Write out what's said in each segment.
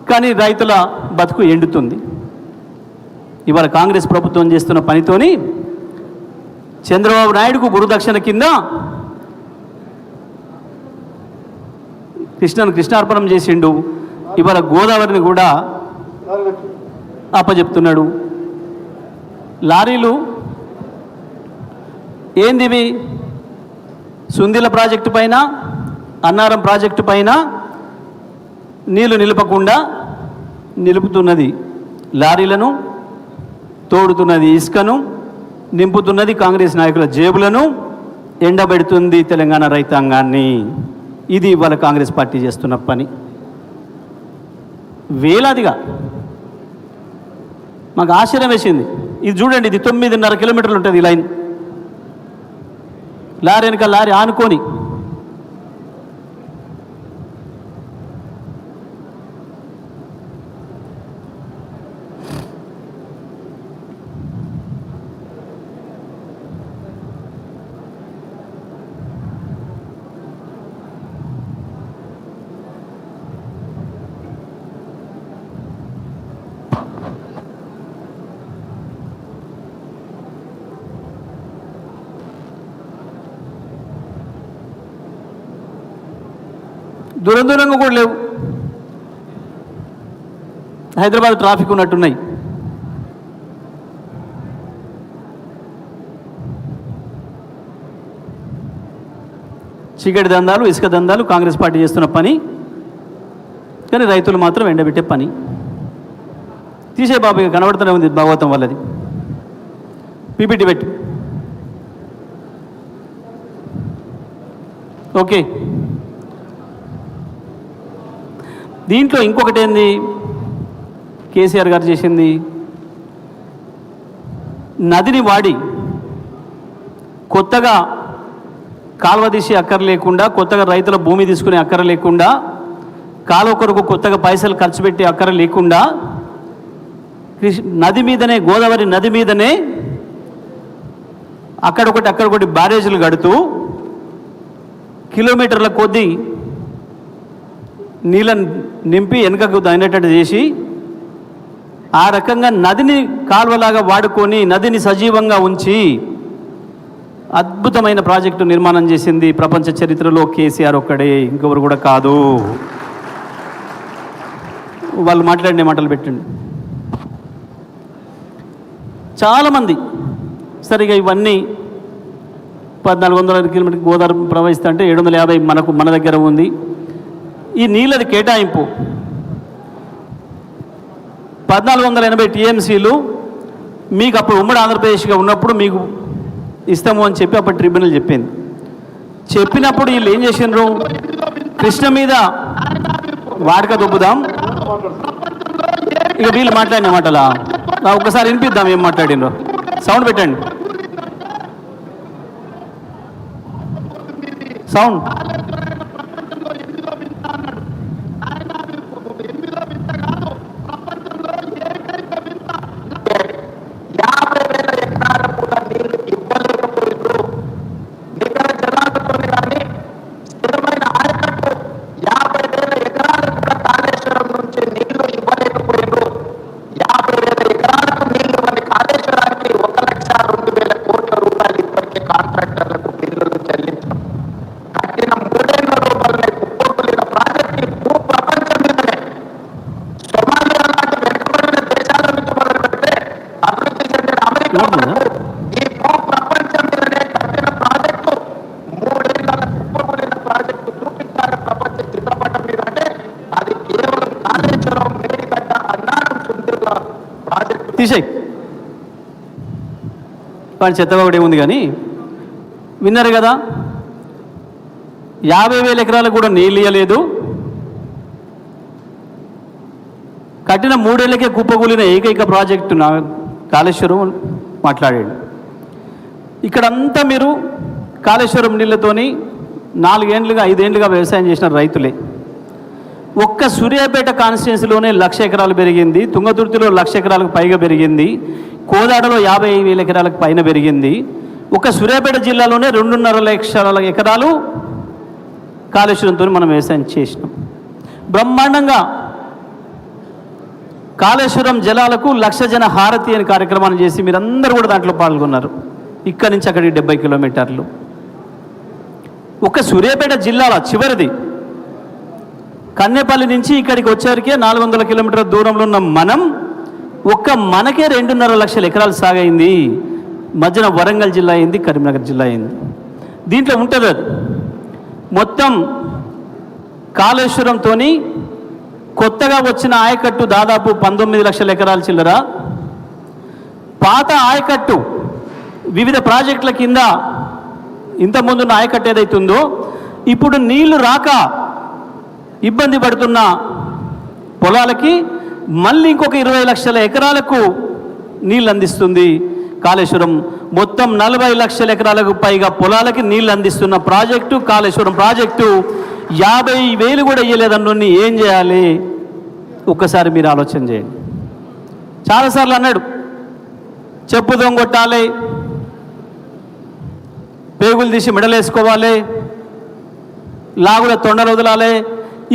కానీ రైతుల బతుకు ఎండుతుంది. ఇవాళ కాంగ్రెస్ ప్రభుత్వం చేస్తున్న పనితోని చంద్రబాబు నాయుడుకు గురుదక్షిణ కింద కృష్ణార్పణం చేసిండు. ఇవాళ గోదావరిని కూడా అప్పచెప్తున్నాడు. లారీలు ఏందివి? సుందిల ప్రాజెక్టు పైన, అన్నారం ప్రాజెక్టు పైన నీళ్లు నిలపకుండా నిలుపుతున్నది లారీలను, తోడుతున్నది ఇసుకను, నింపుతున్నది కాంగ్రెస్ నాయకుల జేబులను, ఎండబెడుతుంది తెలంగాణ రైతాంగాన్ని. ఇది ఇవాళ కాంగ్రెస్ పార్టీ చేస్తున్న పని. వేలాదిగా మాకు ఆశ్చర్యం వేసింది. ఇది చూడండి, ఇది 9.5 కిలోమీటర్లు ఉంటుంది ఈ లైన్. లారీ వెనక లారీ ఆనుకొని దూరంగా కూడా లేవు. హైదరాబాద్ ట్రాఫిక్ ఉన్నట్టున్నాయి. చీకటి దందాలు, ఇసుక దందాలు కాంగ్రెస్ పార్టీ చేస్తున్న పని. కానీ రైతులు మాత్రం ఎండబెట్టే పని. తీసే బాబు ఇక కనబడుతూనే ఉంది భాగవతం వల్లది. పీపీటీ పెట్టి ఓకే. దీంట్లో ఇంకొకటి ఏంది కేసీఆర్ గారు చేసింది? నదిని వాడి కొత్తగా కాలువ తీసి అక్కర లేకుండా, కొత్తగా రైతుల భూమి తీసుకునే అక్కర లేకుండా, కాలువ కొరకు కొత్తగా పైసలు ఖర్చు పెట్టి అక్కర లేకుండా నది మీదనే, గోదావరి నది మీదనే అక్కడొకటి బ్యారేజీలు కడుతూ కిలోమీటర్ల కొద్దీ నీళ్ళని నింపి వెనుకకు అయినట్టు చేసి ఆ రకంగా నదిని కాలువలాగా వాడుకొని నదిని సజీవంగా ఉంచి అద్భుతమైన ప్రాజెక్టు నిర్మాణం చేసింది ప్రపంచ చరిత్రలో కేసీఆర్ ఒక్కడే, ఇంకెవరు కూడా కాదు. వాళ్ళు మాట్లాడిన మాటలు పెట్టండి. చాలామంది సరిగా ఇవన్నీ 1400 కిలోమీటర్ గోదావరి ప్రవహిస్తా అంటే 750 మన దగ్గర ఉంది. ఈ నీళ్ళది కేటాయింపు 1480 టీఎంసీలు మీకు అప్పుడు ఉమ్మడి ఆంధ్రప్రదేశ్గా ఉన్నప్పుడు మీకు ఇస్తాము అని చెప్పి అప్పుడు ట్రిబ్యునల్ చెప్పింది. చెప్పినప్పుడు వీళ్ళు ఏం చేసినారు? కృష్ణ మీద వాడక దొబ్బుదాం. ఇక వీళ్ళు మాట్లాడిన మాటలా ఒకసారి వినిపిద్దాం ఏం మాట్లాడినో. సౌండ్ పెట్టండి, సౌండ్. తీసేయి వాడి చెత్తగా ఉంది. కానీ విన్నారు కదా, 50,000 ఎకరాలకు కూడా నీళ్ళు ఇవ్వలేదు. కట్టిన 3 ఏళ్లకే కుప్పకూలిన ఏకైక ప్రాజెక్టు కాళేశ్వరం మాట్లాడాడు. ఇక్కడంతా మీరు కాళేశ్వరం నీళ్ళతోని 4 ఏళ్ళుగా 5 ఏళ్ళుగా వ్యవసాయం చేసిన రైతులే. ఒక్క సూర్యాపేట కాన్స్టిట్యున్సీలోనే 1,00,000 ఎకరాలు పెరిగింది, తుంగతుర్తిలో 1,00,000 ఎకరాలకు పైగా పెరిగింది, కోదాడలో 50,000 ఎకరాలకు పైన పెరిగింది. ఒక సూర్యాపేట జిల్లాలోనే 2.5 లక్షల ఎకరాలు కాళేశ్వరంతో మనం వ్యవసాయం చేసినాం. బ్రహ్మాండంగా కాళేశ్వరం జలాలకు 1,00,000 జన హారతి అనే కార్యక్రమాన్ని చేసి మీరందరూ కూడా దాంట్లో పాల్గొన్నారు. ఇక్కడి నుంచి అక్కడికి 70 కిలోమీటర్లు. ఒక సూర్యాపేట జిల్లాలో చివరిది కన్నెపల్లి నుంచి ఇక్కడికి వచ్చేసరికి 400 కిలోమీటర్ల దూరంలో ఉన్న మనకే 2.5 లక్షల ఎకరాలు సాగైంది. మధ్యన వరంగల్ జిల్లా అయింది, కరీంనగర్ జిల్లా అయింది. దీంట్లో ఉంటుంది అది మొత్తం కాళేశ్వరంతో కొత్తగా వచ్చిన ఆయకట్టు దాదాపు 19 లక్షల ఎకరాల చిల్లర, పాత ఆయకట్టు వివిధ ప్రాజెక్టుల కింద ఇంతకుముందున్న ఆయకట్టు ఏదైతుందో ఇప్పుడు నీళ్లు రాక ఇబ్బంది పడుతున్న పొలాలకి మళ్ళీ ఇంకొక 20 లక్షల ఎకరాలకు నీళ్ళు అందిస్తుంది కాళేశ్వరం. మొత్తం 40 లక్షల ఎకరాలకు పైగా పొలాలకి నీళ్ళు అందిస్తున్న ప్రాజెక్టు కాళేశ్వరం ప్రాజెక్టు. 50,000 కూడా ఇయ్యలేదన్నీ ఏం చేయాలి ఒక్కసారి మీరు ఆలోచన చేయండి. చాలాసార్లు అన్నాడు చెప్పు దొంగొట్టాలి, పేగులు తీసి మెడలేసుకోవాలి, లాగుల తొండలు వదలాలి.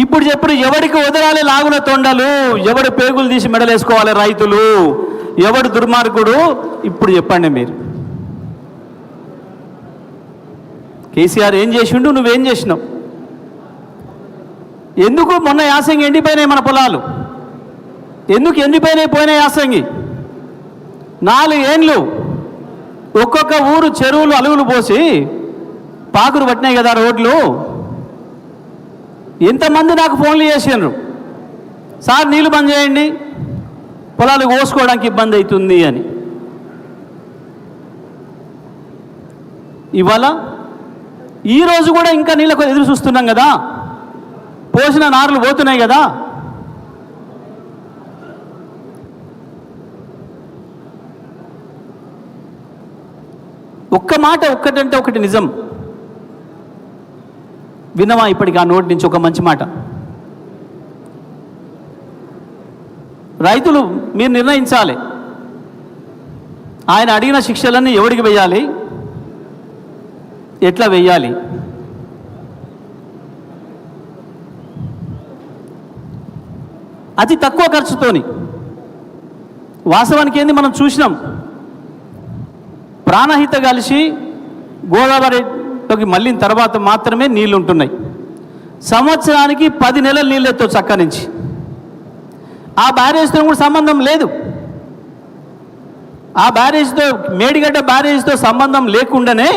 ఇప్పుడు చెప్పు ఎవడికి వదలాలి లాగుల తొండలు, ఎవడు పేగులు తీసి మెడలేసుకోవాలి రైతులు, ఎవడు దుర్మార్గుడు ఇప్పుడు చెప్పండి మీరు. కేసీఆర్ ఏం చేసిండు, నువ్వేం చేసినావు? ఎందుకు మొన్న యాసంగి ఎండిపోయినాయి మన పొలాలు? ఎందుకు ఎండిపోయినాయి పోయిన యాసంగి? 4 ఏండ్లు ఒక్కొక్క ఊరు చెరువులు అలుగులు పోసి పాకురు పట్టినాయి కదా రోడ్లు. ఎంతమంది నాకు ఫోన్లు చేసినారు, సార్ నీళ్ళు బంద్ చేయండి పొలాలు కోసుకోవడానికి ఇబ్బంది అవుతుంది అని. ఇవాళ ఈరోజు కూడా ఇంకా నీళ్ళకు ఎదురు చూస్తున్నాం కదా, పోసిన నార్లు పోతున్నాయి కదా. ఒక్క మాట ఒక్కటంటే ఒకటి నిజం వినవా? ఇప్పటికి ఆ నోటి నుంచి ఒక మంచి మాట. రైతులు మీరు నిర్ణయించాలి, ఆయన అడిగిన శిక్షలన్నీ ఎవరికి వేయాలి, ఎట్లా వేయాలి. అతి తక్కువ ఖర్చుతోని వాస్తవానికి ఏంది మనం చూసినాం. ప్రాణహిత కలిసి గోదావరిలోకి మళ్ళిన తర్వాత మాత్రమే నీళ్ళు ఉంటున్నాయి. సంవత్సరానికి 10 నెలలు నీళ్ళెత్తో చక్క నుంచి. ఆ బ్యారేజ్తో కూడా సంబంధం లేదు. ఆ బ్యారేజ్తో మేడిగడ్డ బ్యారేజ్తో సంబంధం లేకుండానే